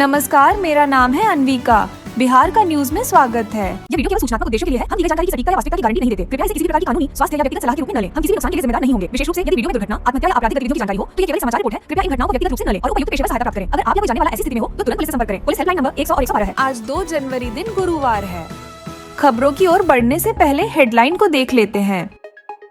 नमस्कार, मेरा नाम है अनविका। बिहार का न्यूज में स्वागत है। ये वीडियो केवल सूचनात्मक उद्देश्यों के लिए है। हम दी गई जानकारी की सटीकता या वास्तविकता की गारंटी नहीं देते। कृपया इसे किसी भी प्रकार की कानूनी, स्वास्थ्य या व्यक्तिगत सलाह के रूप में न लें। हम किसी भी नुकसान के लिए जिम्मेदार नहीं होंगे। विशेष रूप से यदि वीडियो में दुर्घटना, आत्महत्या या आपराधिक गतिविधियों की जानकारी हो तो ये केवल समाचार रिपोर्ट है। कृपया इन घटनाओं को व्यक्तिगत रूप से न लें और उपयुक्त पेशेवर सहायता प्राप्त करें। अगर आप या कोई जानने वाला ऐसी स्थिति में हो तो तुरंत पुलिस से संपर्क करें। पुलिस हेल्पलाइन नंबर 100 और 112 है। आज 2 जनवरी दिन गुरुवार है। खबरों की ओर बढ़ने से पहले हेडलाइन को देख लेते हैं।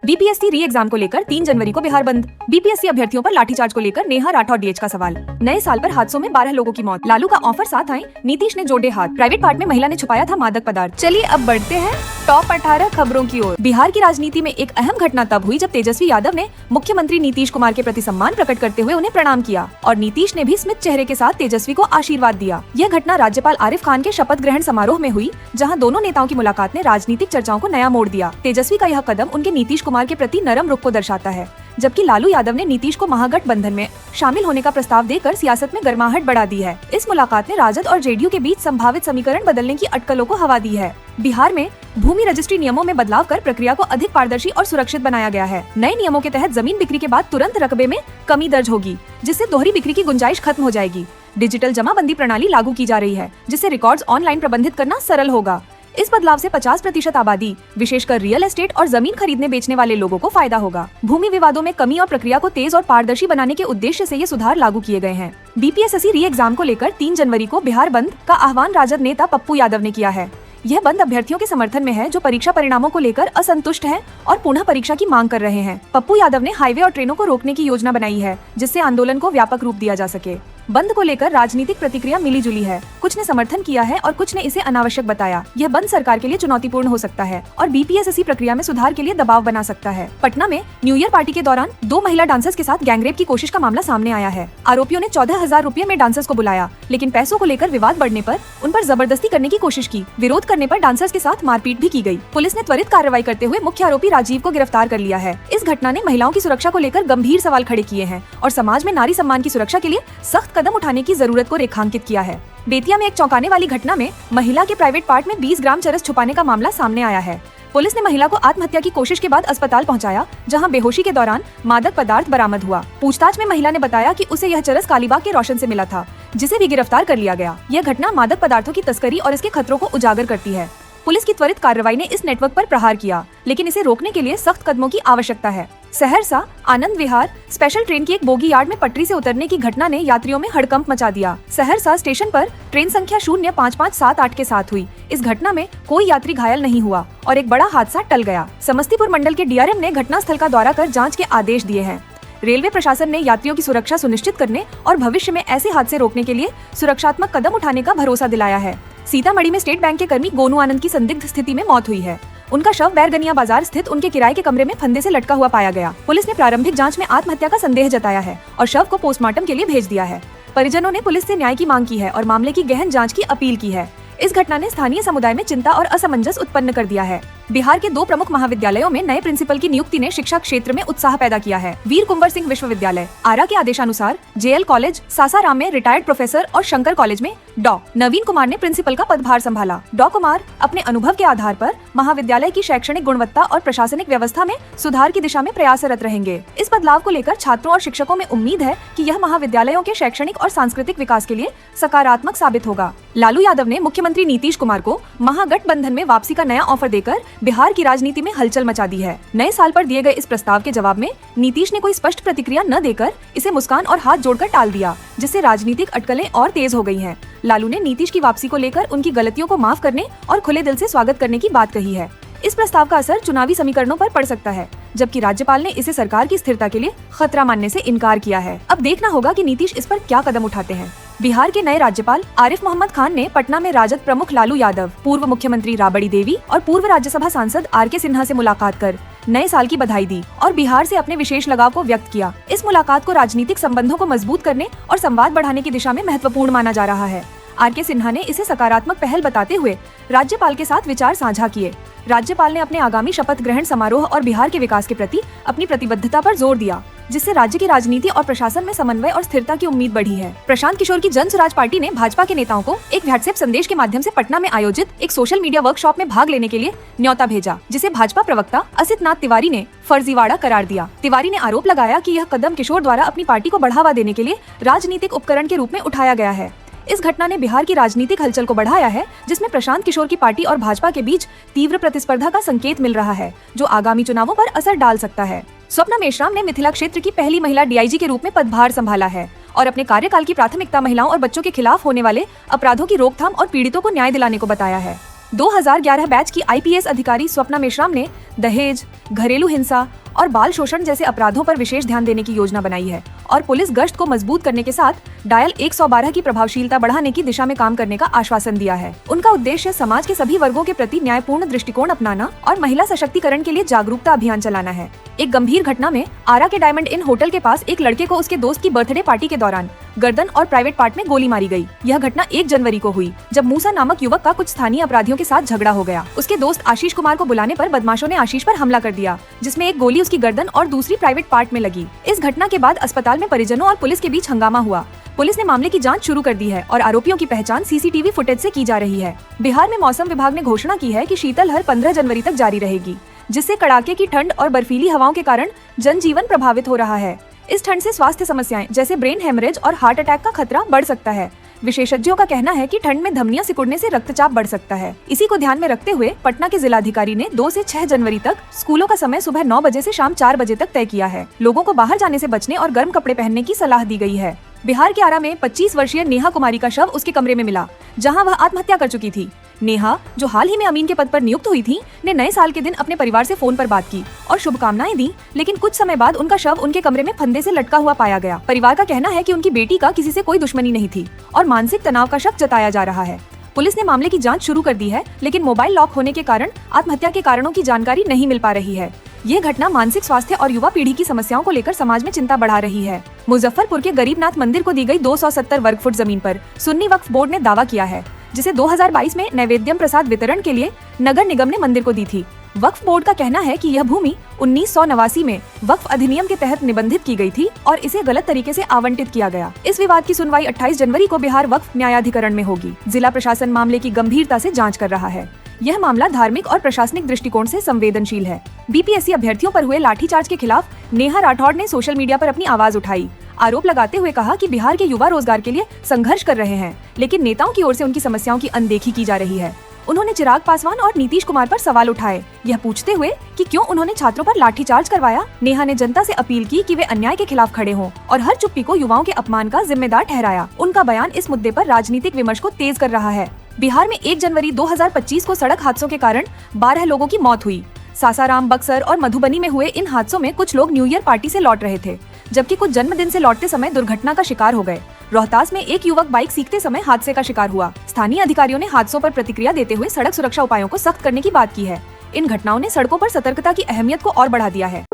बीपीएससी री एग्जाम को लेकर 3 जनवरी को बिहार बंद। बीपीएससी अभ्यर्थियों पर लाठीचार्ज को लेकर नेहा राठौर डीएच का सवाल। नए साल पर हादसों में 12 लोगों की मौत। लालू का ऑफर साथ आए, नीतीश ने जोड़े हाथ। प्राइवेट पार्ट में महिला ने छुपाया था मादक पदार्थ। चलिए अब बढ़ते हैं टॉप 18 खबरों की ओर। बिहार की राजनीति में एक अहम घटना तब हुई जब तेजस्वी यादव ने मुख्यमंत्री नीतीश कुमार के प्रति सम्मान प्रकट करते हुए उन्हें प्रणाम किया और नीतीश ने भी स्मित चेहरे के साथ तेजस्वी को आशीर्वाद दिया। यह घटना राज्यपाल आरिफ खान के शपथ ग्रहण समारोह में हुई, जहां दोनों नेताओं की मुलाकात ने राजनीतिक चर्चाओं को नया मोड़ दिया। तेजस्वी का यह कदम उनके नीतीश कुमार के प्रति नरम रुख को दर्शाता है, जबकि लालू यादव ने नीतीश को महागठबंधन में शामिल होने का प्रस्ताव देकर सियासत में गर्माहट बढ़ा दी है। इस मुलाकात ने राजद और जेडीयू के बीच संभावित समीकरण बदलने की अटकलों को हवा दी है। बिहार में भूमि रजिस्ट्री नियमों में बदलाव कर प्रक्रिया को अधिक पारदर्शी और सुरक्षित बनाया गया है। नए नियमों के तहत जमीन बिक्री के बाद तुरंत रकबे में कमी दर्ज होगी, जिससे दोहरी बिक्री की गुंजाइश खत्म हो जाएगी। डिजिटल जमाबंदी प्रणाली लागू की जा रही है, जिससे रिकॉर्ड्स ऑनलाइन प्रबंधित करना सरल होगा। इस बदलाव से 50% आबादी, विशेषकर रियल एस्टेट और जमीन खरीदने बेचने वाले लोगों को फायदा होगा। भूमि विवादों में कमी और प्रक्रिया को तेज और पारदर्शी बनाने के उद्देश्य से ये सुधार लागू किए गए हैं। बीपीएससी री एग्जाम को लेकर 3 जनवरी को बिहार बंद का आह्वान राजद नेता पप्पू यादव ने किया है। यह बंद अभ्यर्थियों के समर्थन में है जो परीक्षा परिणामों को लेकर असंतुष्ट हैं और पुनः परीक्षा की मांग कर रहे हैं। पप्पू यादव ने हाईवे और ट्रेनों को रोकने की योजना बनाई है, जिससे आंदोलन को व्यापक रूप दिया जा सके। बंद को लेकर राजनीतिक प्रतिक्रिया मिली जुली है। कुछ ने समर्थन किया है और कुछ ने इसे अनावश्यक बताया। यह बंद सरकार के लिए चुनौतीपूर्ण हो सकता है और बीपीएससी प्रक्रिया में सुधार के लिए दबाव बना सकता है। पटना में न्यू ईयर पार्टी के दौरान 2 महिला डांसर्स के साथ गैंगरेप की कोशिश का मामला सामने आया है। आरोपियों ने 14,000 रुपए में डांसर्स को बुलाया, लेकिन पैसों को लेकर विवाद बढ़ने पर उन पर जबरदस्ती करने की कोशिश की। विरोध करने पर डांसर्स के साथ मारपीट भी की गई। पुलिस ने त्वरित कार्रवाई करते हुए मुख्य आरोपी राजीव को गिरफ्तार कर लिया है। इस घटना ने महिलाओं की सुरक्षा को लेकर गंभीर सवाल खड़े किए हैं और समाज में नारी सम्मान की सुरक्षा के लिए सख्त कदम उठाने की जरूरत को रेखांकित किया है। बेतिया में एक चौंकाने वाली घटना में महिला के प्राइवेट पार्ट में 20 ग्राम चरस छुपाने का मामला सामने आया है। पुलिस ने महिला को आत्महत्या की कोशिश के बाद अस्पताल पहुंचाया, जहां बेहोशी के दौरान मादक पदार्थ बरामद हुआ। पूछताछ में महिला ने बताया कि उसे यह चरस कालीबाग के रोशन से मिला था, जिसे भी गिरफ्तार कर लिया गया। यह घटना मादक पदार्थों की तस्करी और इसके खतरों को उजागर करती है। पुलिस की त्वरित कार्रवाई ने इस नेटवर्क पर प्रहार किया, लेकिन इसे रोकने के लिए सख्त कदमों की आवश्यकता है। सहरसा आनंद विहार स्पेशल ट्रेन की एक बोगी यार्ड में पटरी से उतरने की घटना ने यात्रियों में हड़कंप मचा दिया। सहरसा स्टेशन पर ट्रेन संख्या 05578 के साथ हुई। इस घटना में कोई यात्री घायल नहीं हुआ और एक बड़ा हादसा टल गया। समस्तीपुर मंडल के डीआरएम ने घटनास्थल का दौरा कर जाँच के आदेश दिए हैं। रेलवे प्रशासन ने यात्रियों की सुरक्षा सुनिश्चित करने और भविष्य में ऐसे हादसे रोकने के लिए सुरक्षात्मक कदम उठाने का भरोसा दिलाया है। सीतामढ़ी में स्टेट बैंक के कर्मी गोनू आनंद की संदिग्ध स्थिति में मौत हुई है। उनका शव बैरगनिया बाजार स्थित उनके किराए के कमरे में फंदे से लटका हुआ पाया गया। पुलिस ने प्रारंभिक जांच में आत्महत्या का संदेह जताया है और शव को पोस्टमार्टम के लिए भेज दिया है। परिजनों ने पुलिस से न्याय की मांग की है और मामले की गहन जांच की अपील की है। इस घटना ने स्थानीय समुदाय में चिंता और असमंजस उत्पन्न कर दिया है। बिहार के 2 प्रमुख महाविद्यालयों में नए प्रिंसिपल की नियुक्ति ने शिक्षा क्षेत्र में उत्साह पैदा किया है। वीर कुंवर सिंह विश्वविद्यालय आरा के आदेशानुसार जेएल कॉलेज सासाराम में रिटायर्ड प्रोफेसर और शंकर कॉलेज में डॉ नवीन कुमार ने प्रिंसिपल का पदभार संभाला। डॉ कुमार अपने अनुभव के आधार पर महाविद्यालय की शैक्षणिक गुणवत्ता और प्रशासनिक व्यवस्था में सुधार की दिशा में प्रयासरत रहेंगे। इस बदलाव को लेकर छात्रों और शिक्षकों में उम्मीद है कि यह महाविद्यालयों के शैक्षणिक और सांस्कृतिक विकास के लिए सकारात्मक साबित होगा। लालू यादव ने मुख्यमंत्री नीतीश कुमार को महागठबंधन में वापसी का नया ऑफर देकर बिहार की राजनीति में हलचल मचा दी है। नए साल पर दिए गए इस प्रस्ताव के जवाब में नीतीश ने कोई स्पष्ट प्रतिक्रिया न देकर इसे मुस्कान और हाथ जोड़कर टाल दिया, जिससे राजनीतिक अटकलें और तेज हो गई हैं। लालू ने नीतीश की वापसी को लेकर उनकी गलतियों को माफ करने और खुले दिल से स्वागत करने की बात कही है। इस प्रस्ताव का असर चुनावी समीकरणों पर पड़ सकता है, जबकि राज्यपाल ने इसे सरकार की स्थिरता के लिए खतरा मानने से इनकार किया है। अब देखना होगा कि नीतीश इस पर क्या कदम उठाते हैं। बिहार के नए राज्यपाल आरिफ मोहम्मद खान ने पटना में राजद प्रमुख लालू यादव, पूर्व मुख्यमंत्री राबड़ी देवी और पूर्व राज्यसभा सांसद आर.के. सिन्हा से मुलाकात कर नए साल की बधाई दी और बिहार से अपने विशेष लगाव को व्यक्त किया। इस मुलाकात को राजनीतिक संबंधों को मजबूत करने और संवाद बढ़ाने की दिशा में महत्वपूर्ण माना जा रहा है। आर.के. सिन्हा ने इसे सकारात्मक पहल बताते हुए राज्यपाल के साथ विचार साझा किए। राज्यपाल ने अपने आगामी शपथ ग्रहण समारोह और बिहार के विकास के प्रति अपनी प्रतिबद्धता पर जोर दिया, जिससे राज्य की राजनीति और प्रशासन में समन्वय और स्थिरता की उम्मीद बढ़ी है। प्रशांत किशोर की जन स्वराज पार्टी ने भाजपा के नेताओं को एक व्हाट्सएप संदेश के माध्यम से पटना में आयोजित एक सोशल मीडिया वर्कशॉप में भाग लेने के लिए न्योता भेजा, जिसे भाजपा प्रवक्ता असित नाथ तिवारी ने फर्जीवाड़ा करार दिया। तिवारी ने आरोप लगाया कि यह कदम किशोर द्वारा अपनी पार्टी को बढ़ावा देने के लिए राजनीतिक उपकरण के रूप में उठाया गया है। इस घटना ने बिहार की राजनीतिक हलचल को बढ़ाया है, जिसमें प्रशांत किशोर की पार्टी और भाजपा के बीच तीव्र प्रतिस्पर्धा का संकेत मिल रहा है, जो आगामी चुनावों पर असर डाल सकता है। स्वप्ना मेश्राम ने मिथिला क्षेत्र की पहली महिला डीआईजी के रूप में पदभार संभाला है और अपने कार्यकाल की प्राथमिकता महिलाओं और बच्चों के खिलाफ होने वाले अपराधों की रोकथाम और पीड़ितों को न्याय दिलाने को बताया है। 2011 बैच की आईपीएस अधिकारी स्वप्ना मेश्राम ने दहेज, घरेलू हिंसा और बाल शोषण जैसे अपराधों पर विशेष ध्यान देने की योजना बनाई है और पुलिस गश्त को मजबूत करने के साथ डायल 112 की प्रभावशीलता बढ़ाने की दिशा में काम करने का आश्वासन दिया है। उनका उद्देश्य समाज के सभी वर्गों के प्रति न्यायपूर्ण दृष्टिकोण अपनाना और महिला सशक्तिकरण के लिए जागरूकता अभियान चलाना है। एक गंभीर घटना में आरा के डायमंड इन होटल के पास एक लड़के को उसके दोस्त की बर्थडे पार्टी के दौरान गर्दन और प्राइवेट पार्ट में गोली मारी गई। यह घटना 1 जनवरी को हुई, जब मूसा नामक युवक का कुछ स्थानीय अपराधियों के साथ झगड़ा हो गया। उसके दोस्त आशीष कुमार को बुलाने पर बदमाशों ने आशीष पर हमला कर दिया, जिसमें एक गोली उसकी गर्दन और दूसरी प्राइवेट पार्ट में लगी। इस घटना के बाद अस्पताल में परिजनों और पुलिस के बीच हंगामा हुआ। पुलिस ने मामले की जांच शुरू कर दी है और आरोपियों की पहचान सीसीटीवी फुटेज से की जा रही है। बिहार में मौसम विभाग ने घोषणा की है कि शीतलहर 15 जनवरी तक जारी रहेगी, जिससे कड़ाके की ठंड और बर्फीली हवाओं के कारण जनजीवन प्रभावित हो रहा है। इस ठंड से स्वास्थ्य समस्याएं जैसे ब्रेन हेमरेज और हार्ट अटैक का खतरा बढ़ सकता है। विशेषज्ञों का कहना है कि ठंड में धमनियां सिकुड़ने से रक्तचाप बढ़ सकता है। इसी को ध्यान में रखते हुए पटना के जिलाधिकारी ने 2 से 6 जनवरी तक स्कूलों का समय सुबह 9 बजे से शाम 4 बजे तक तय किया है। लोगों को बाहर जाने से बचने और गर्म कपड़े पहनने की सलाह दी गई है। बिहार के आरा में 25 वर्षीय नेहा कुमारी का शव उसके कमरे में मिला, जहां वह आत्महत्या कर चुकी थी। नेहा, जो हाल ही में अमीन के पद पर नियुक्त हुई थी, ने नए साल के दिन अपने परिवार से फोन पर बात की और शुभकामनाएं दी, लेकिन कुछ समय बाद उनका शव उनके कमरे में फंदे से लटका हुआ पाया गया। परिवार का कहना है कि उनकी बेटी का किसी से कोई दुश्मनी नहीं थी और मानसिक तनाव का शक जताया जा रहा है। पुलिस ने मामले की जांच शुरू कर दी है, लेकिन मोबाइल लॉक होने के कारण आत्महत्या के कारणों की जानकारी नहीं मिल पा रही है। ये घटना मानसिक स्वास्थ्य और युवा पीढ़ी की समस्याओं को लेकर समाज में चिंता बढ़ा रही है। मुजफ्फरपुर के गरीबनाथ मंदिर को दी गई 270 वर्ग फुट जमीन पर सुन्नी वक्फ बोर्ड ने दावा किया है, जिसे 2022 में नैवेद्यम प्रसाद वितरण के लिए नगर निगम ने मंदिर को दी थी। वक्फ बोर्ड का कहना है कि यह भूमि 1989 में वक्फ अधिनियम के तहत निबंधित की गई थी और इसे गलत तरीके से आवंटित किया गया। इस विवाद की सुनवाई 28 जनवरी को बिहार वक्फ न्यायाधिकरण में होगी। जिला प्रशासन मामले की गंभीरता से जांच कर रहा है। यह मामला धार्मिक और प्रशासनिक दृष्टिकोण से संवेदनशील है। बीपीएससी अभ्यर्थियों पर हुए लाठीचार्ज के खिलाफ नेहा राठौड़ ने सोशल मीडिया पर अपनी आवाज उठाई, आरोप लगाते हुए कहा कि बिहार के युवा रोजगार के लिए संघर्ष कर रहे हैं, लेकिन नेताओं की ओर से उनकी समस्याओं की अनदेखी की जा रही है। उन्होंने चिराग पासवान और नीतीश कुमार पर सवाल उठाए, यह पूछते हुए कि क्यों उन्होंने छात्रों पर लाठीचार्ज करवाया। नेहा ने जनता से अपील की कि वे अन्याय के खिलाफ खड़े हों और हर चुप्पी को युवाओं के अपमान का जिम्मेदार ठहराया। उनका बयान इस मुद्दे पर राजनीतिक विमर्श को तेज कर रहा है। बिहार में 1 जनवरी 2025 को सड़क हादसों के कारण 12 लोगों की मौत हुई। सासाराम, बक्सर और मधुबनी में हुए इन हादसों में कुछ लोग न्यू ईयर पार्टी से लौट रहे थे, जबकि कुछ जन्मदिन से लौटते समय दुर्घटना का शिकार हो गए। रोहतास में एक युवक बाइक सीखते समय हादसे का शिकार हुआ। स्थानीय अधिकारियों ने हादसों पर प्रतिक्रिया देते हुए सड़क सुरक्षा उपायों को सख्त करने की बात की है। इन घटनाओं ने सड़कों पर सतर्कता की अहमियत को और बढ़ा दिया है।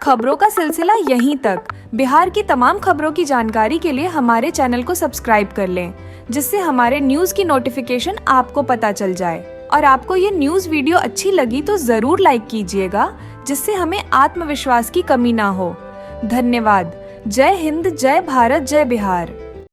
खबरों का सिलसिला यहीं तक। बिहार की तमाम खबरों की जानकारी के लिए हमारे चैनल को सब्सक्राइब कर लें, जिससे हमारे न्यूज की नोटिफिकेशन आपको पता चल जाए। और आपको ये न्यूज वीडियो अच्छी लगी तो जरूर लाइक कीजिएगा, जिससे हमें आत्मविश्वास की कमी ना हो। धन्यवाद। जय हिंद, जय भारत, जय बिहार।